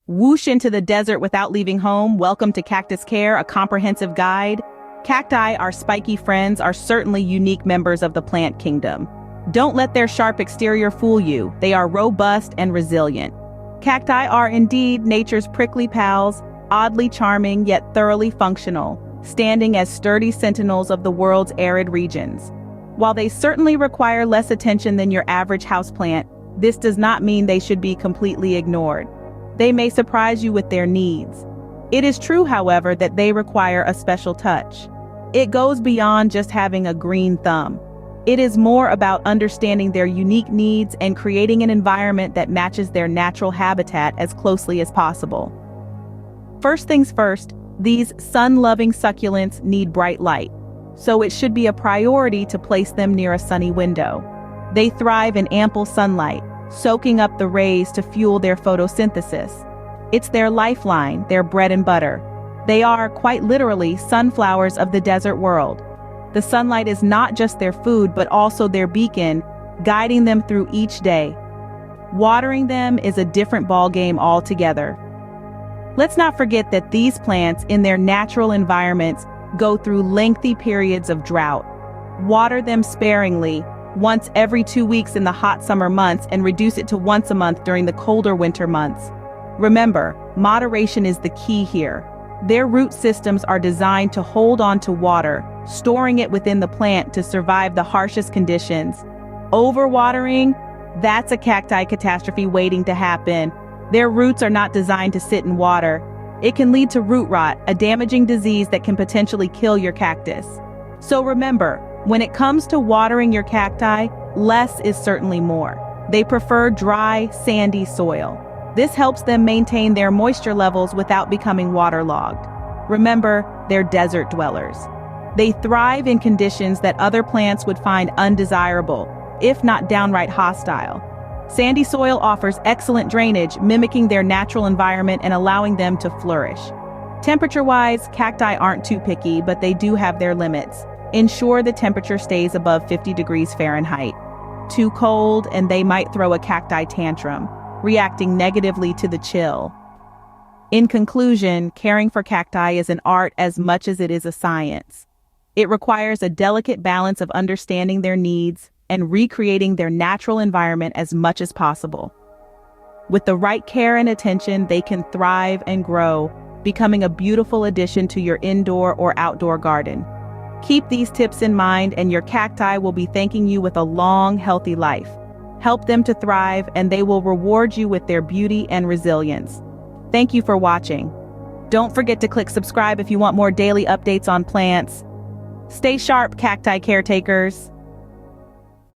Whoosh into the desert without leaving home. Welcome to Cactus Care, a comprehensive guide. Cacti, our spiky friends, are certainly unique members of the plant kingdom. Don't let their sharp exterior fool you. They are robust and resilient. Cacti are indeed nature's prickly pals, oddly charming yet thoroughly functional, standing as sturdy sentinels of the world's arid regions. While they certainly require less attention than your average houseplant, this does not mean they should be completely ignored. They may surprise you with their needs. It is true, however, that they require a special touch. It goes beyond just having a green thumb. It is more about understanding their unique needs and creating an environment that matches their natural habitat as closely as possible. First things first, these sun-loving succulents need bright light, so it should be a priority to place them near a sunny window. They thrive in ample sunlight, soaking up the rays to fuel their photosynthesis. It's their lifeline, their bread and butter. They are, quite literally, sunflowers of the desert world. The sunlight is not just their food, but also their beacon, guiding them through each day. Watering them is a different ballgame altogether. Let's not forget that these plants, in their natural environments, go through lengthy periods of drought. Water them sparingly, once every 2 weeks in the hot summer months, and reduce it to once a month during the colder winter months. Remember, moderation is the key here. Their root systems are designed to hold on to water, storing it within the plant to survive the harshest conditions. Overwatering? That's a cacti catastrophe waiting to happen. Their roots are not designed to sit in water. It can lead to root rot, a damaging disease that can potentially kill your cactus. So remember, when it comes to watering your cacti, less is certainly more. They prefer dry, sandy soil. This helps them maintain their moisture levels without becoming waterlogged. Remember, they're desert dwellers. They thrive in conditions that other plants would find undesirable, if not downright hostile. Sandy soil offers excellent drainage, mimicking their natural environment and allowing them to flourish. Temperature-wise, cacti aren't too picky, but they do have their limits. Ensure the temperature stays above 50 degrees Fahrenheit. Too cold, and they might throw a cacti tantrum, reacting negatively to the chill. In conclusion, caring for cacti is an art as much as it is a science. It requires a delicate balance of understanding their needs and recreating their natural environment as much as possible. With the right care and attention, they can thrive and grow, becoming a beautiful addition to your indoor or outdoor garden. Keep these tips in mind, and your cacti will be thanking you with a long, healthy life. Help them to thrive, and they will reward you with their beauty and resilience. Thank you for watching. Don't forget to click subscribe if you want more daily updates on plants. Stay sharp, cacti caretakers.